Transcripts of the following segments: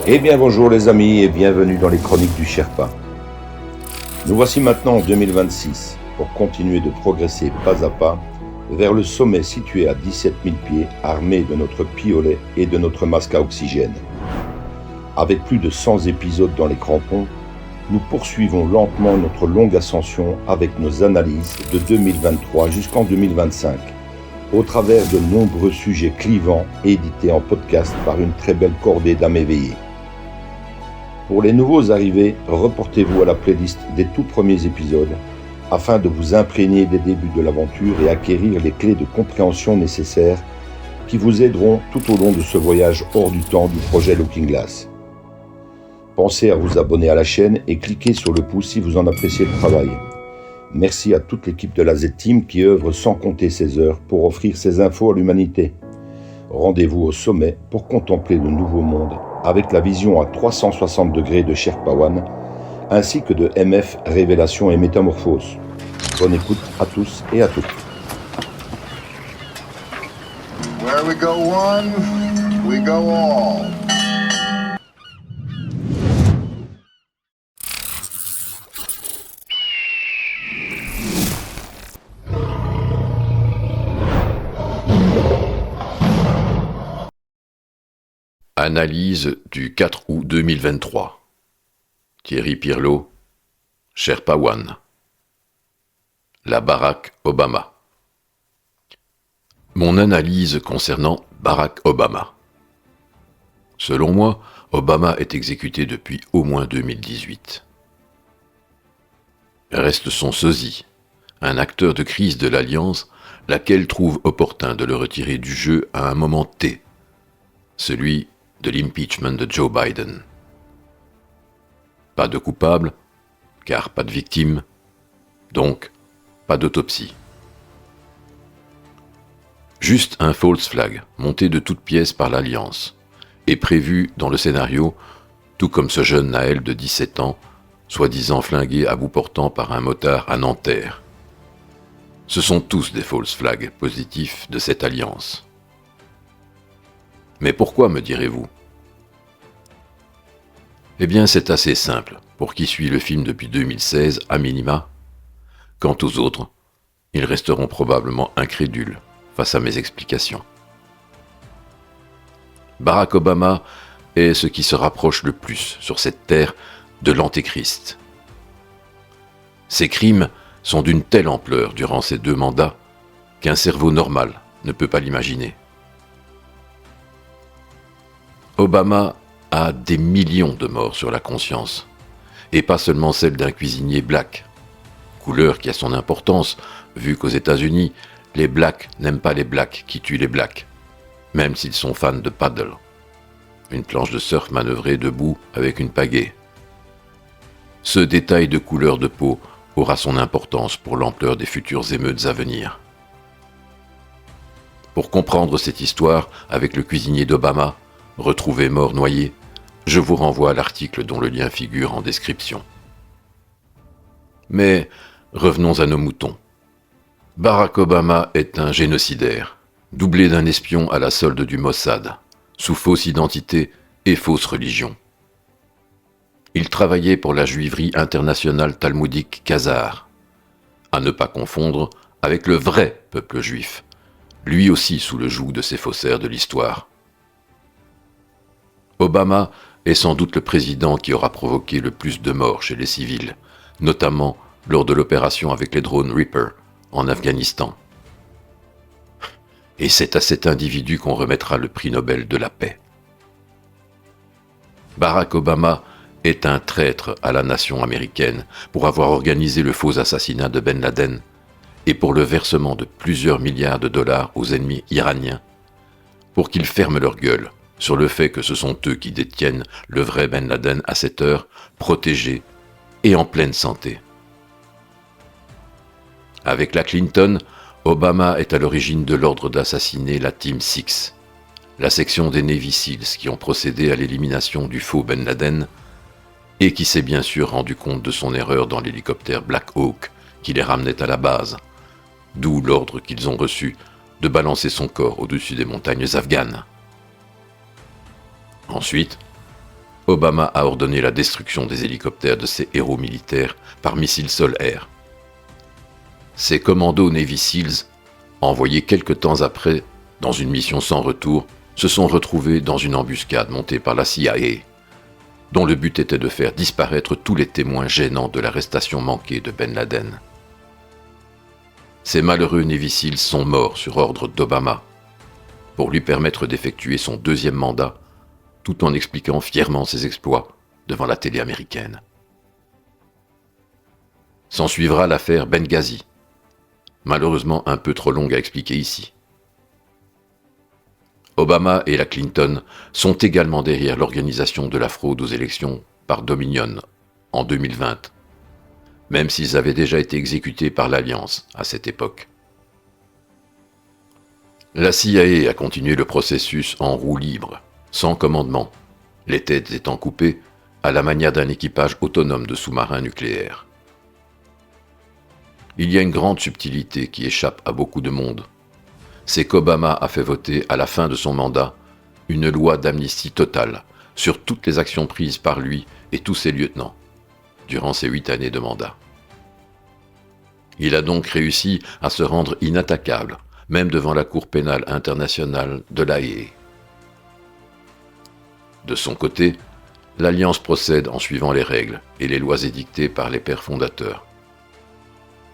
Eh bien bonjour les amis et bienvenue dans les chroniques du Sherpa. Nous voici maintenant en 2026 pour continuer de progresser pas à pas vers le sommet situé à 17 000 pieds armé de notre piolet et de notre masque à oxygène. Avec plus de 100 épisodes dans les crampons, nous poursuivons lentement notre longue ascension avec nos analyses de 2023 jusqu'en 2025 au travers de nombreux sujets clivants édités en podcast par une très belle cordée d'âmes éveillées. Pour les nouveaux arrivés, reportez-vous à la playlist des tout premiers épisodes afin de vous imprégner des débuts de l'aventure et acquérir les clés de compréhension nécessaires qui vous aideront tout au long de ce voyage hors du temps du projet Looking Glass. Pensez à vous abonner à la chaîne et cliquez sur le pouce si vous en appréciez le travail. Merci à toute l'équipe de la Z-Team qui œuvre sans compter ses heures pour offrir ces infos à l'humanité. Rendez-vous au sommet pour contempler le nouveau monde avec la vision à 360 degrés de Sherpa One ainsi que de MF Révélation et Métamorphose. Bonne écoute à tous et à toutes. Where we go one, we go all. Analyse du 4 août 2023. Thierry Pirlot, Sherpa One. La Barack Obama. Mon analyse concernant Barack Obama. Selon moi, Obama est exécuté depuis au moins 2018. Reste son sosie, un acteur de crise de l'Alliance, laquelle trouve opportun de le retirer du jeu à un moment T, celui de l'impeachment de Joe Biden. Pas de coupable, car pas de victime, donc pas d'autopsie. Juste un false flag, monté de toutes pièces par l'Alliance, et prévu dans le scénario, tout comme ce jeune Naël de 17 ans, soi-disant flingué à bout portant par un motard à Nanterre. Ce sont tous des false flags positifs de cette alliance. Mais pourquoi, me direz-vous ? Eh bien, c'est assez simple, pour qui suit le film depuis 2016 à minima. Quant aux autres, ils resteront probablement incrédules face à mes explications. Barack Obama est ce qui se rapproche le plus sur cette terre de l'Antéchrist. Ses crimes sont d'une telle ampleur durant ces 2 mandats qu'un cerveau normal ne peut pas l'imaginer. Obama a des millions de morts sur la conscience, et pas seulement celle d'un cuisinier black, couleur qui a son importance, vu qu'aux États-Unis, les blacks n'aiment pas les blacks qui tuent les blacks, même s'ils sont fans de paddle, une planche de surf manœuvrée debout avec une pagaie. Ce détail de couleur de peau aura son importance pour l'ampleur des futures émeutes à venir. Pour comprendre cette histoire avec le cuisinier d'Obama, retrouvé mort noyé, je vous renvoie à l'article dont le lien figure en description. Mais revenons à nos moutons. Barack Obama est un génocidaire, doublé d'un espion à la solde du Mossad, sous fausse identité et fausse religion. Il travaillait pour la juiverie internationale talmudique khazare, à ne pas confondre avec le vrai peuple juif, lui aussi sous le joug de ces faussaires de l'histoire. Obama est sans doute le président qui aura provoqué le plus de morts chez les civils, notamment lors de l'opération avec les drones Reaper en Afghanistan. Et c'est à cet individu qu'on remettra le prix Nobel de la paix. Barack Obama est un traître à la nation américaine pour avoir organisé le faux assassinat de Ben Laden et pour le versement de plusieurs milliards de dollars aux ennemis iraniens pour qu'ils ferment leur gueule sur le fait que ce sont eux qui détiennent le vrai Ben Laden à cette heure, protégé et en pleine santé. Avec la Clinton, Obama est à l'origine de l'ordre d'assassiner la Team Six, la section des Navy Seals qui ont procédé à l'élimination du faux Ben Laden et qui s'est bien sûr rendu compte de son erreur dans l'hélicoptère Black Hawk qui les ramenait à la base, d'où l'ordre qu'ils ont reçu de balancer son corps au-dessus des montagnes afghanes. Ensuite, Obama a ordonné la destruction des hélicoptères de ses héros militaires par missiles sol-air. Ces commandos Navy Seals, envoyés quelque temps après dans une mission sans retour, se sont retrouvés dans une embuscade montée par la CIA, dont le but était de faire disparaître tous les témoins gênants de l'arrestation manquée de Ben Laden. Ces malheureux Navy Seals sont morts sur ordre d'Obama, pour lui permettre d'effectuer son deuxième mandat, tout en expliquant fièrement ses exploits devant la télé américaine. S'ensuivra l'affaire Benghazi, malheureusement un peu trop longue à expliquer ici. Obama et la Clinton sont également derrière l'organisation de la fraude aux élections par Dominion en 2020, même s'ils avaient déjà été exécutés par l'Alliance à cette époque. La CIA a continué le processus en roue libre, sans commandement, les têtes étant coupées à la manière d'un équipage autonome de sous-marins nucléaires. Il y a une grande subtilité qui échappe à beaucoup de monde. C'est qu'Obama a fait voter à la fin de son mandat une loi d'amnistie totale sur toutes les actions prises par lui et tous ses lieutenants durant ses 8 années de mandat. Il a donc réussi à se rendre inattaquable, même devant la Cour pénale internationale de l'Haye. De son côté, l'Alliance procède en suivant les règles et les lois édictées par les pères fondateurs.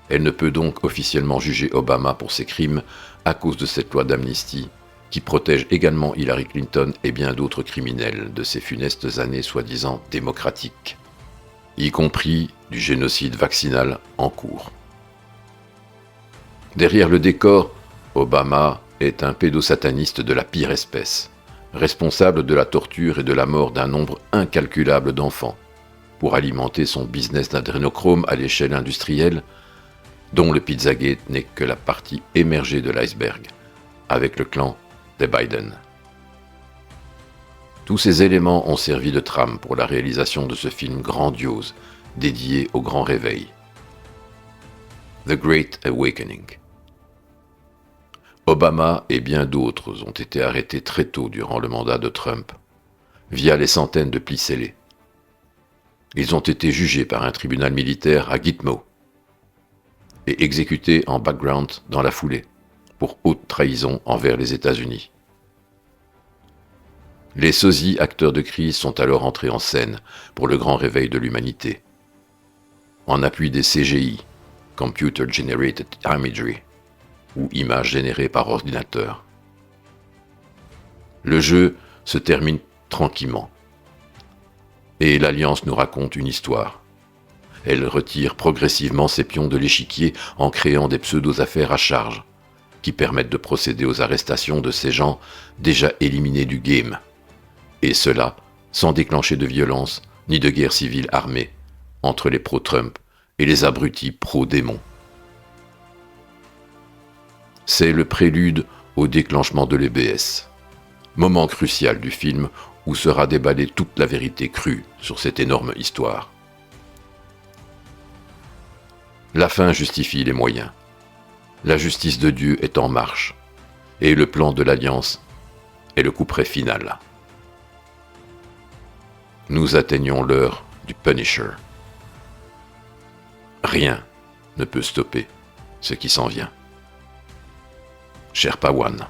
Elle ne peut donc officiellement juger Obama pour ses crimes à cause de cette loi d'amnistie qui protège également Hillary Clinton et bien d'autres criminels de ces funestes années soi-disant démocratiques, y compris du génocide vaccinal en cours. Derrière le décor, Obama est un pédosataniste de la pire espèce, responsable de la torture et de la mort d'un nombre incalculable d'enfants, pour alimenter son business d'adrénochrome à l'échelle industrielle, dont le Pizzagate n'est que la partie émergée de l'iceberg, avec le clan des Biden. Tous ces éléments ont servi de trame pour la réalisation de ce film grandiose, dédié au grand réveil. The Great Awakening. Obama et bien d'autres ont été arrêtés très tôt durant le mandat de Trump, via les centaines de plis scellés. Ils ont été jugés par un tribunal militaire à Gitmo et exécutés en background dans la foulée, pour haute trahison envers les États-Unis. Les sosies acteurs de crise sont alors entrés en scène pour le grand réveil de l'humanité, en appui des CGI, Computer Generated Imagery, ou images générées par ordinateur. Le jeu se termine tranquillement, et l'Alliance nous raconte une histoire. Elle retire progressivement ses pions de l'échiquier en créant des pseudo-affaires à charge, qui permettent de procéder aux arrestations de ces gens déjà éliminés du game, et cela sans déclencher de violence ni de guerre civile armée entre les pro-Trump et les abrutis pro-démon. C'est le prélude au déclenchement de l'EBS, moment crucial du film où sera déballée toute la vérité crue sur cette énorme histoire. La fin justifie les moyens. La justice de Dieu est en marche, et le plan de l'Alliance est le couperet final. Nous atteignons l'heure du Punisher. Rien ne peut stopper ce qui s'en vient. Cher Pawan.